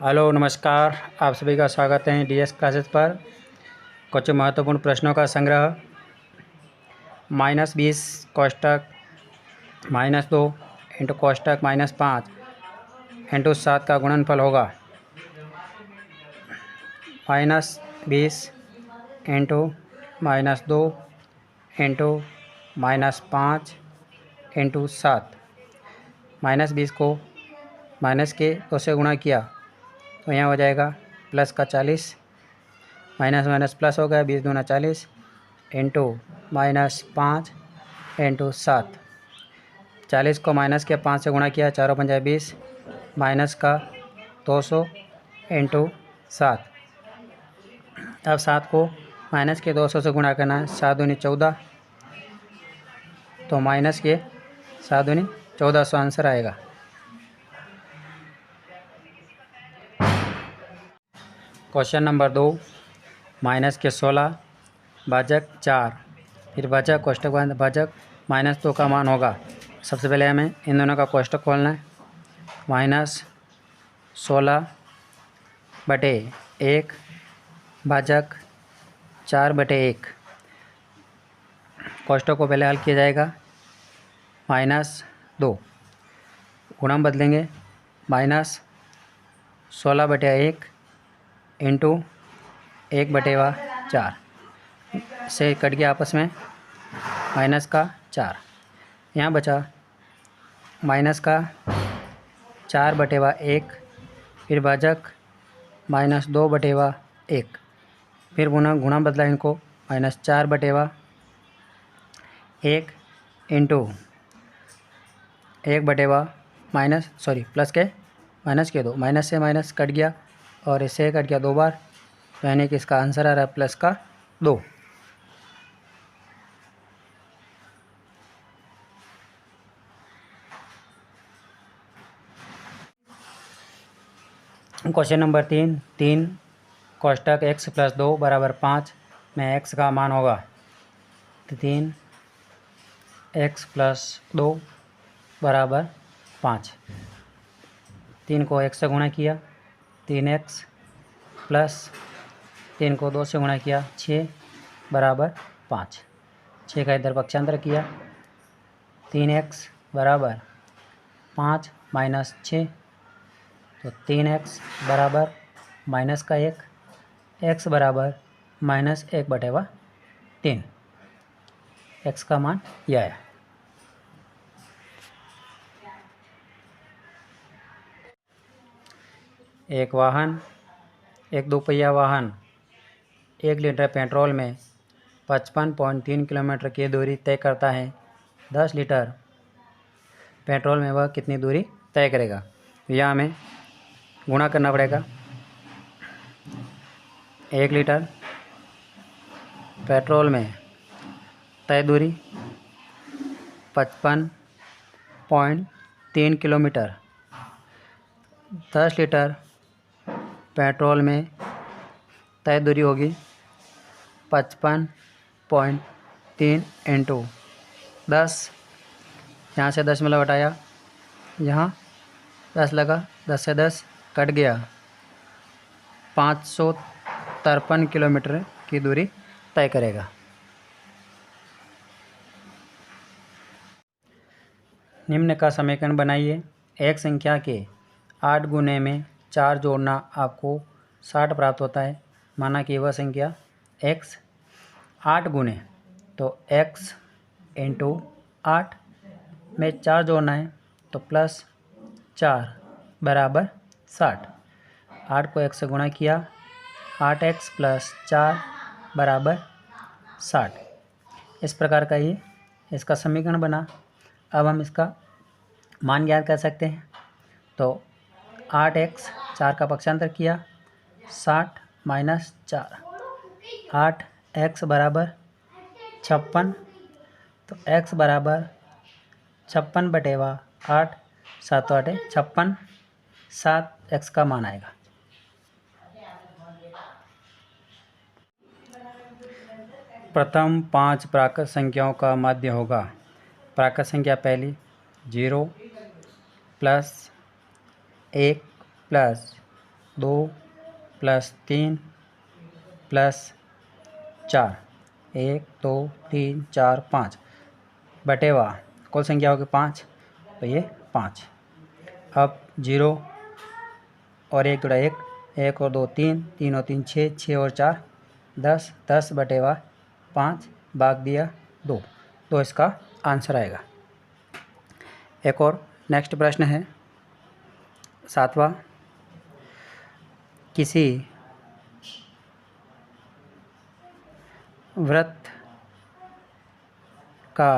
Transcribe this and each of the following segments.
Hello नमस्कार। आप सभी का स्वागत है डीएस क्लासेस पर। कुछ महत्वपूर्ण प्रश्नों का संग्रह। -20 कोष्टक -2 इंटू कोष्टक -5 इंटू 7 का गुणनफल होगा -20 इंटू -2 इंटू -5 इंटू 7। -20 को माइनस के 2 से गुणा किया तो यहाँ हो जाएगा प्लस का 40, माइनस माइनस प्लस हो गया, 20 दूना 40 इंटू -5 इंटू 7। 40 को माइनस के 5 से गुणा किया, 4 पंजा 20, माइनस का 200 इंटू 7। अब 7 को माइनस के 200 से गुणा करना है, 7 दूनी 14, तो माइनस के 7 दूनी 1400 आंसर आएगा। क्वेश्चन नंबर 2, माइनस के 16 भाजक 4 फिर भाजक कोष्टक बंद भाजक -2 का मान होगा। सबसे पहले हमें इन दोनों का कोष्टक खोलना है। -16/1 भाजक 4/1। कोष्टक को पहले हल किया जाएगा। -2 गुणा बदलेंगे, -16/1 इंटू 1/4 से कट गया आपस में माइनस का 4। यहाँ बचा माइनस का 4/1 फिर भाजक -2/1 फिर गुणा बदला इनको, -4/1 इंटू 1/, प्लस के माइनस के 2, माइनस से माइनस कट गया और इससे कट गया 2 बार, तो यानी कि इसका आंसर आ रहा है प्लस का 2। क्वेश्चन नंबर 3 कोष्टक x + 2 = 5 में x का मान होगा। तो 3x + 2 = 5। 3 को 1 से गुणा किया 3x प्लस 3 को 2 से गुणा किया 6 = 5। 6 का इधर पक्षांतर किया, 3x = 5 - 6, तो 3x बराबर -1, x बराबर -1/3। x का मान यह है। एक दोपहिया वाहन 1 लीटर पेट्रोल में 55.3 किलोमीटर की दूरी तय करता है। 10 लीटर पेट्रोल में वह कितनी दूरी तय करेगा? यह हमें गुणा करना पड़ेगा। 1 लीटर पेट्रोल में तय दूरी 55.3 किलोमीटर। 10 लीटर पेट्रोल में तय दूरी होगी 55.3 इंटू 10। यहाँ से 10 मतलब हटाया, यहाँ 10 लगा, 10 से 10 कट गया, 553 किलोमीटर की दूरी तय करेगा। निम्न का समीकरण बनाइए। एक संख्या के 8 गुने में 4 जोड़ना आपको 60 प्राप्त होता है। माना कि वह संख्या x 8 गुने, तो x इंटू 8 में 4 जोड़ना है तो +4 = 60। 8 को 1 से गुणा किया, 8x + 4 = 60। इस प्रकार का ये इसका समीकरण बना। अब हम इसका मान ज्ञात कर सकते हैं। तो 8x 4 का पक्षांतर किया, 60 - 4, 8x = 56, तो x = 56/8, 7 8 56, 7x का मान आएगा। प्रथम 5 प्राकृत संख्याओं का माध्य होगा। प्राकृत संख्या पहली 0 + 1 + 2 प्लस 3 प्लस 4, 1 2 3 4 5 बटेवा कुल संख्या होगी 5, तो ये 5। अब 0 और 1 जुड़ा 1, 1 और 2 3, 3 और 3 6, 6 और 4 10, 10 बटेवा 5 भाग दिया 2, तो इसका आंसर आएगा। एक और नेक्स्ट प्रश्न है 7वां। किसी वृत्त का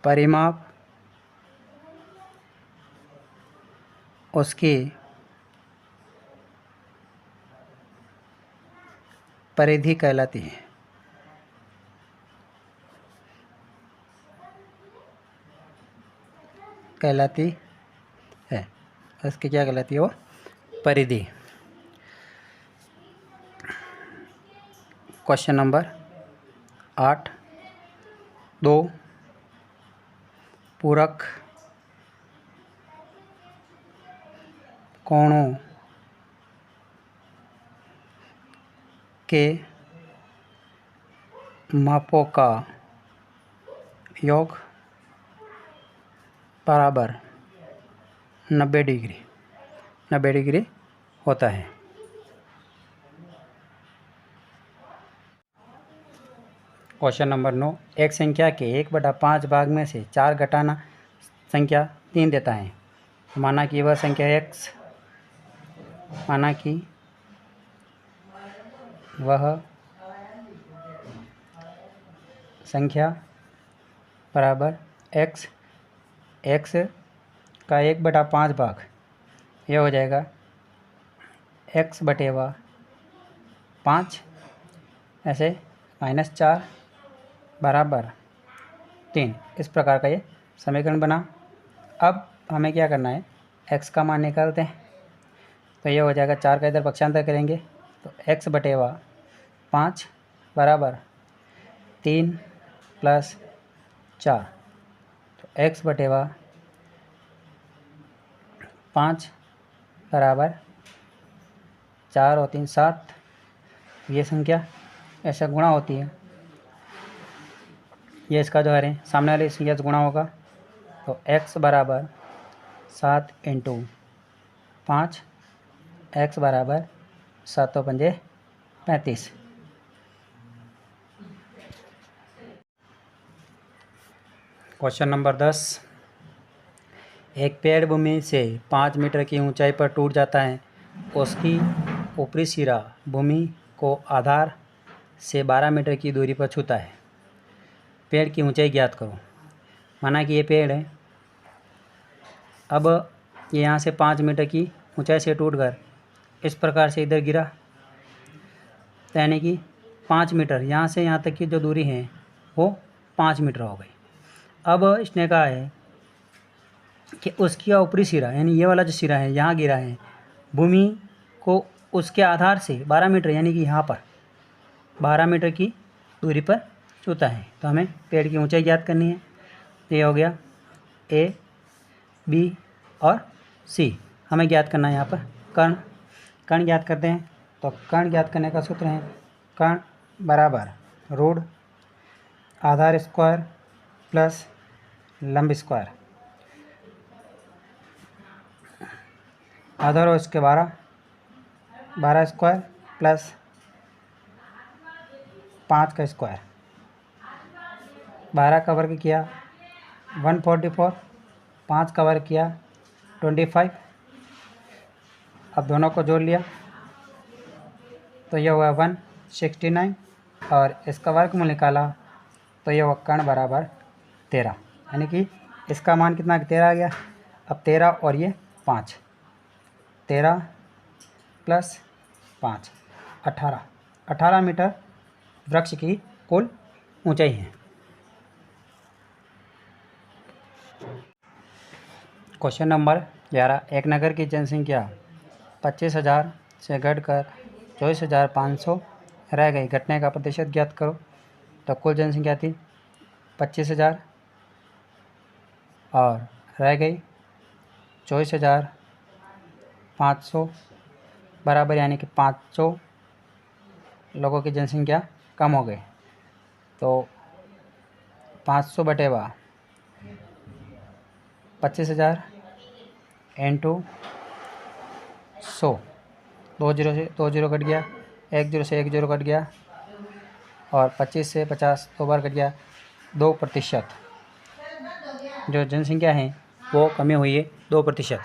परिमाप उसकी परिधि कहलाती है। उसकी क्या कहलाती है? वो परिधि। क्वेश्चन नंबर 8, 2 पूरक कोणों के मापों का योग बराबर 90 डिग्री होता है। क्वेश्चन नंबर 9, एक संख्या के 1/5 भाग में से 4 घटाना संख्या 3 देता है। माना कि वह संख्या x, माना कि वह संख्या बराबर x, x का 1/5 भाग यह हो जाएगा x बटेवा 5, ऐसे -4 बराबर 3। इस प्रकार का ये समीकरण बना। अब हमें क्या करना है, x का मान निकालते हैं, तो ये हो जाएगा 4 का इधर पक्षांतर करेंगे तो x बटेवा 5 बराबर 3 प्लस 4, तो x बटेवा 5 बराबर 4 और 3 7, ये संख्या ऐसा गुणा होती है। ये इसका जो है सामने वाली संख्या से गुणा होगा, तो x बराबर 7 × 5, x बराबर 7 × 5 35। क्वेश्चन नंबर 10, एक पेड़ भूमि से 5 मीटर की ऊंचाई पर टूट जाता है। उसकी ऊपरी सिरा भूमि को आधार से 12 मीटर की दूरी पर छूता है। पेड़ की ऊंचाई ज्ञात करो। माना कि ये पेड़ है, अब ये यहाँ से 5 मीटर की ऊंचाई से टूटकर इस प्रकार से इधर गिरा, यानी कि 5 मीटर यहाँ से यहाँ तक की जो दूरी है वो 5 मीटर हो गई। अब इसने कहा है कि उसकी ऊपरी सिरा, यानी ये वाला जो सिरा है यहाँ गिरा है, भूमि को उसके आधार से 12 मीटर, यानी कि यहाँ पर 12 मीटर की दूरी पर छूता है। तो हमें पेड़ की ऊंचाई ज्ञात करनी है। ये हो गया A, B और C हमें ज्ञात करना है। यहाँ पर कर्ण ज्ञात करते हैं, तो कर्ण ज्ञात करने का सूत्र है कर्ण बराबर रूट आधार स्क्वायर प्लस लंब स्क्वायर। आधार हो इसके 12 स्क्वायर प्लस 5 का स्क्वायर। 12 का वर्ग किया 144, 5 का वर्ग किया 25। अब दोनों को जोड़ लिया तो यह हुआ 169 और इसका वर्गमूल निकाला तो यह हुआ कर्ण बराबर 13, यानी कि इसका मान कितना 13 आ गया। अब 13 और ये 5, 13 प्लस 5 18 मीटर वृक्ष की कुल ऊंचाई है। क्वेश्चन नंबर 11, एक नगर की जनसंख्या 25,000 से घटकर 24,500 रह गई। घटने का प्रतिशत ज्ञात करो। तो कुल जनसंख्या थी 25,000 और रह गई 500 बराबर, यानी कि 500 लोगों की जनसंख्या कम हो गई। तो 500 बटेवा 25,000 इंटू 100, 2 जीरो से 2 जीरो कट गया, 1 जीरो से 1 जीरो कट गया, और 25 से 50 2 बार कट गया। 2% जो जनसंख्या है वो कमी हुई है 2%।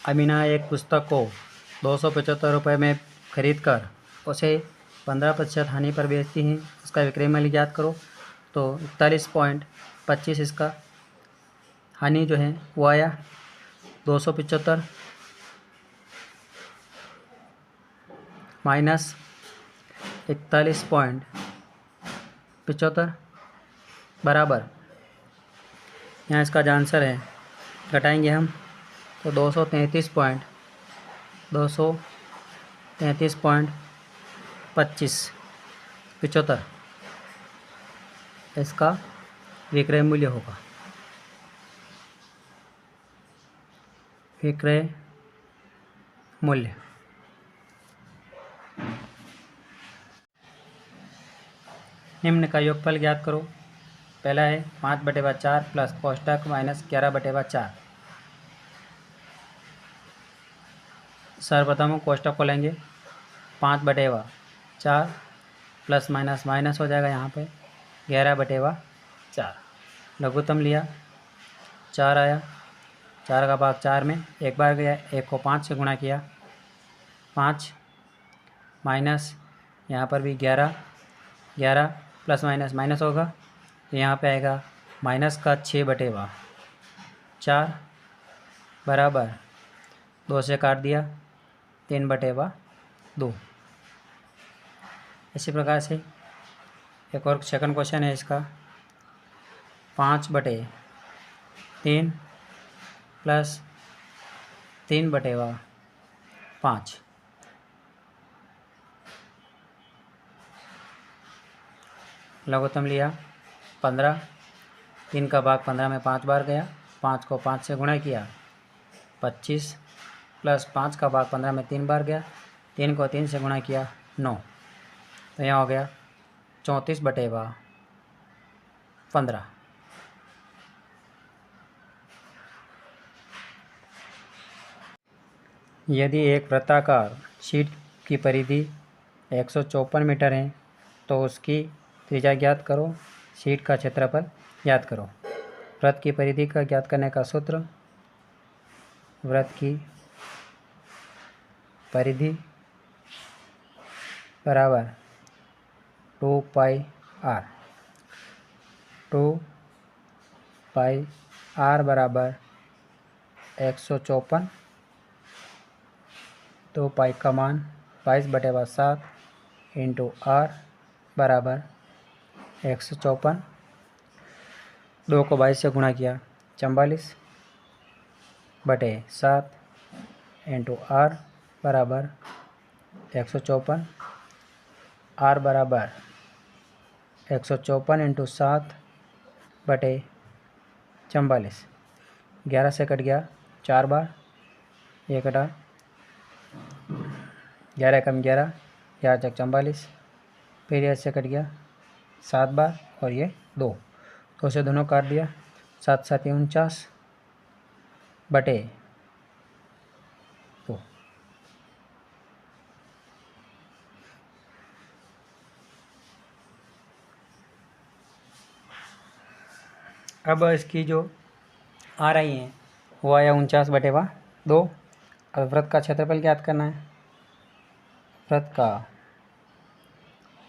अमीना एक पुस्तक को 275 रुपये में खरीद कर उसे 15% हानि पर बेचती हैं। उसका विक्रय मूल्य ज्ञात करो। तो 41.25 इसका हानि जो है वो आया। 275 माइनस 41.75 बराबर, यहाँ इसका जो आंसर है घटाएंगे हम तो 233.75 इसका विक्रय मूल्य होगा। विक्रय मूल्य निम्न का योगफल ज्ञात करो। पहला है 5/4 प्लस कोष्टक माइनस 11/4। सर्वप्रथम कोष्टक को लेंगे। 5/4 प्लस माइनस माइनस हो जाएगा यहाँ पे 11/4। लघुत्तम लिया, 4 आया। 4 का भाग 4 में एक बार गया, 1 को 5 से गुणा किया, 5 माइनस यहाँ पर भी 11 प्लस माइनस माइनस होगा तो यहाँ पे आएगा माइनस का 6/4 बराबर 2 से काट दिया 3/2। इसी प्रकार से एक और सेकंड क्वेश्चन है इसका 5/3 प्लस 3/5। लघुत्तम लिया 15, 3 का भाग 15 में 5 बार गया, 5 को 5 से गुणा किया, 25 प्लस 5 का भाग 15 में 3 बार गया, 3 को 3 से गुणा किया 9, तो यहाँ हो गया 34/15। यदि एक वृत्ताकार शीट की परिधि 154 मीटर है तो उसकी त्रिज्या ज्ञात करो। शीट का क्षेत्रफल ज्ञात करो। वृत्त की परिधि का ज्ञात करने का सूत्र, वृत्त की परिधि बराबर 2πr। 2πr बराबर 154। 2π का मान 22/7 इंटू r बराबर 154। 2 को 22 से गुणा किया 44/7 इंटू r बराबर 154। r बराबर 154 इंटू 7/44। 11 से कट गया 4 बार, ये कटा 11 कम 11, 11 तक 44, फिर ऐसे कट गया 7 बार और ये 2, तो उसे दोनों काट दिया 7 7 49/2। अब इसकी जो आ रही हैं वो आया 49/2। अब वृत्त का क्षेत्रफल ज्ञात करना है। वृत्त का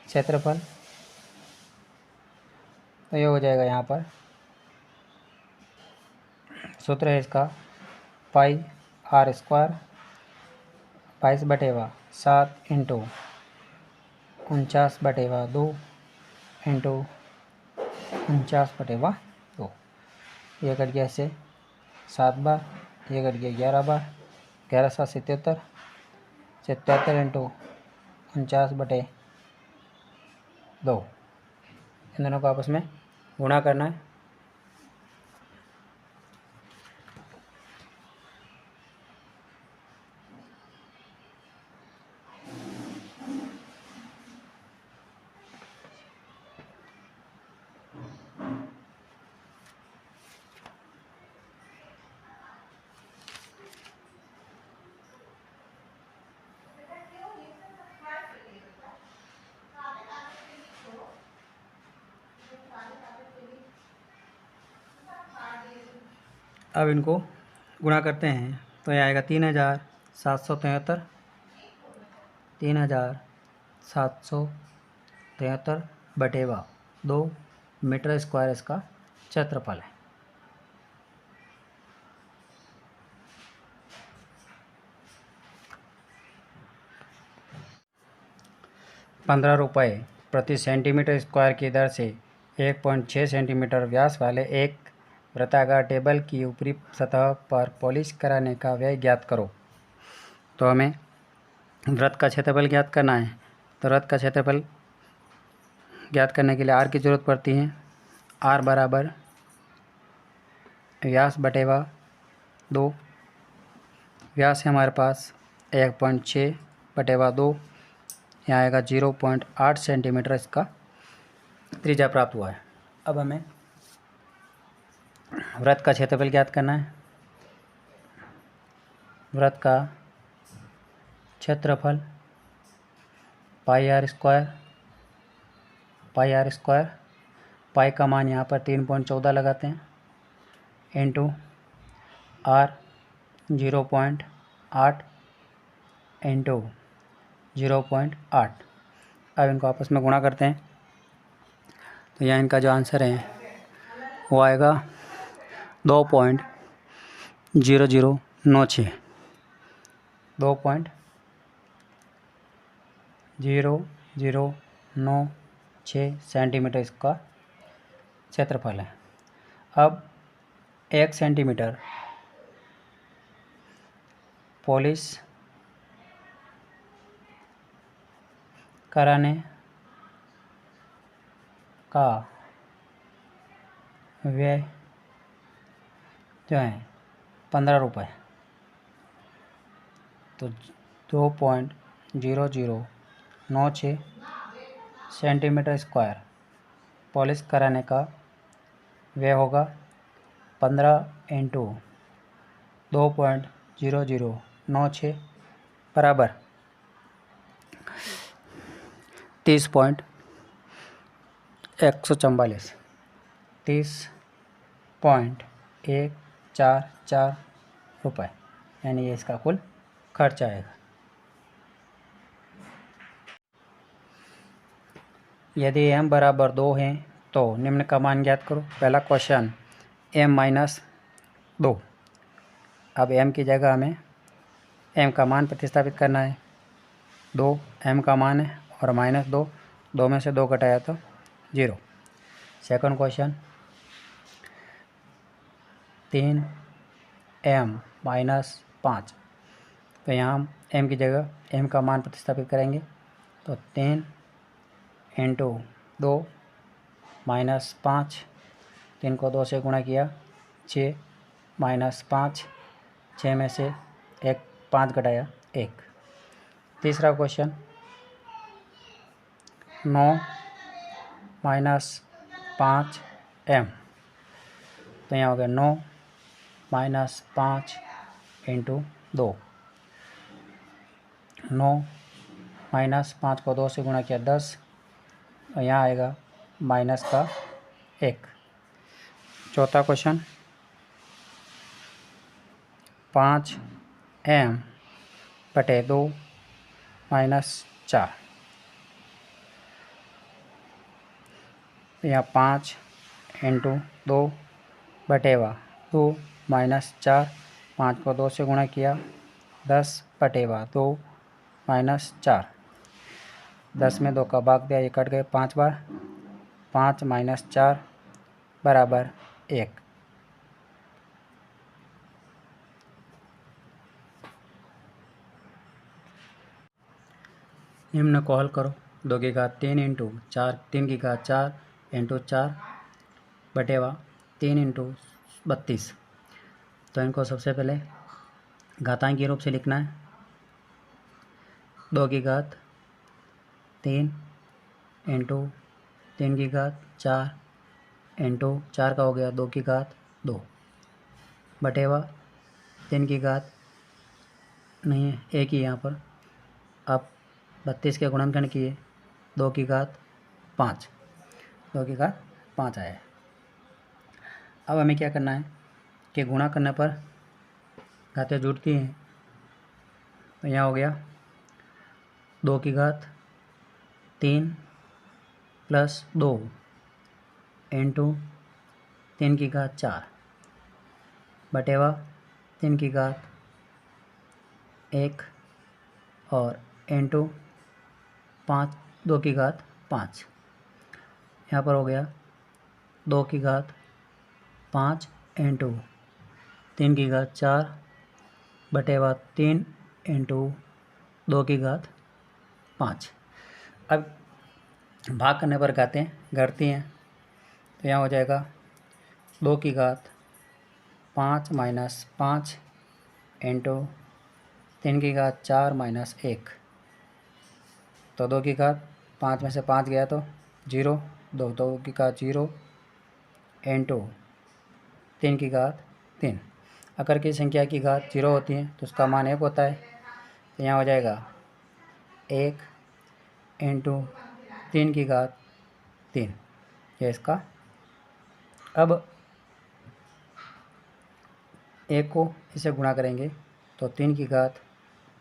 क्षेत्रफल तो ये हो जाएगा, यहाँ पर सूत्र है इसका पाई r स्क्वायर 22/7 इंटू 49/2 इंटू 49/2। ये कट गया इससे 7 बार, ये कट गया 11 बार, 11 7 77, 77 इंटू 49/2। इन दोनों को आपस में गुणा करना है। अब इनको गुणा करते हैं तो ये आएगा 3773 बटेवा 2 मीटर स्क्वायर इसका क्षेत्रफल है। 15 रुपये प्रति सेंटीमीटर स्क्वायर की दर से 1.6 सेंटीमीटर व्यास वाले एक वृत्ताकार टेबल की ऊपरी सतह पर पॉलिश कराने का व्यय ज्ञात करो। तो हमें वृत्त का क्षेत्रफल ज्ञात करना है। तो वृत्त का क्षेत्रफल ज्ञात करने के लिए आर की ज़रूरत पड़ती है। आर बराबर व्यास बटेवा 2। व्यास है हमारे पास 1.6 बटेवा 2, यहाँ आएगा 0.8 सेंटीमीटर इसका त्रिज्या प्राप्त हुआ है। अब हमें वृत्त का क्षेत्रफल ज्ञात करना है। वृत्त का क्षेत्रफल पाई आर स्क्वायर, पाई का मान यहाँ पर 3.14 लगाते हैं, इंटू आर 0.8 इंटू 0.8। अब इनको आपस में गुणा करते हैं तो यहाँ इनका जो आंसर है वो आएगा 2.0096 2.0096 सेंटीमीटर इसका क्षेत्रफल है। अब 1 सेंटीमीटर पॉलिश कराने का व्यय जो है 15 रुपये। तो 2.0096 सेंटीमीटर स्क्वायर पॉलिश कराने का व्यय होगा 15 इंटू 2.0096 बराबर 30.144 30.144 रुपये, यानी ये इसका कुल खर्च आएगा। यदि m बराबर 2 है तो निम्न का मान ज्ञात करो। पहला क्वेश्चन m-2। अब m की जगह हमें m का मान प्रतिस्थापित करना है। 2 m का मान है और -2, 2 में से 2 घटाया तो 0। Second question 3m-5। तो यहाँ हम m की जगह m का मान प्रतिस्थापित करेंगे तो 3 इंटू 2 -5, 3 को 2 से गुणा किया 6 -5, 6 में से 5 घटाया 1। तीसरा क्वेश्चन 9 -5m। तो यहाँ हो गया 9 -5 इंटू 2। 9 -5 को 2 से गुणा किया 10, और यहाँ आएगा माइनस का 1। चौथा क्वेश्चन 5m/2 -4। यहाँ 5 इंटू 2 बटेवा 2 -4, 5 को 2 से गुणा किया 10 बटेवा 2 -4। 10 में 2 का भाग दिया, ये कट गए 5 बार। 5 -4 बराबर 1। निम्न को हल करो। 2 की घात 3 इंटू 4, 3 की घात 4 इंटू 4 बटेवा 3 इंटू 32। तो इनको सबसे पहले घातांक के रूप से लिखना है। 2 की घात 3 इंटू 3 की घात 4 इंटू 4 का हो गया 2 की घात 2 बटेवा 3 की घात नहीं है, एक ही यहाँ पर। अब 32 के गुणनखंड किए 2 की घात 5, 2 की घात 5 आया। अब हमें क्या करना है, के गुणा करने पर घातें जुड़ती हैं। तो यहाँ हो गया 2 की घात 3 प्लस 2 इंटू 3 की घात 4 बटेवा 3 की घात 1 और इंटू 2 की घात 5। यहाँ पर हो गया 2 की घात 5 इंटू 3 की घात 4 बटेवा 3 इंटू 2 की घात 5। अब भाग करने पर घातें घटती हैं। तो यहाँ हो जाएगा 2 की घात 5 माइनस 5 इंटू 3 की घात 4 माइनस 1। तो 2 की घात 5 में से 5 गया तो 0, 2 की घात 0 इंटू 3 की घात 3। अगर किसी संख्या की घात 0 होती है तो उसका मान 1 होता है। तो यहाँ हो जाएगा 1 इंटू 3 की घात 3, ये इसका। अब 1 को इसे गुणा करेंगे तो 3 की घात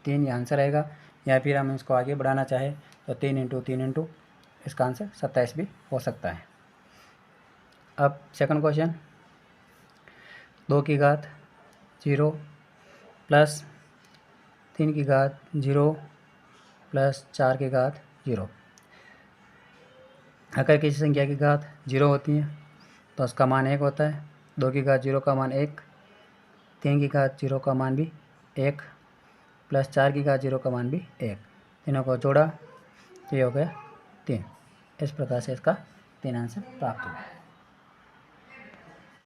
3 ये आंसर आएगा, या फिर हम इसको आगे बढ़ाना चाहें तो 3 इंटू 3 इंटू इसका आंसर 27 भी हो सकता है। अब सेकंड क्वेश्चन, 2 की घात 0 प्लस 3 की घात 0 प्लस 4 की घात 0। अगर किसी संख्या की घात 0 होती है तो उसका मान 1 होता है। 2 की घात 0 का मान 1, 3 की घात 0 का मान भी 1 प्लस 4 की घात 0 का मान भी 1। तीनों को जोड़ा तो ये हो गया 3। इस प्रकार से इसका 3 आंसर प्राप्त हुआ।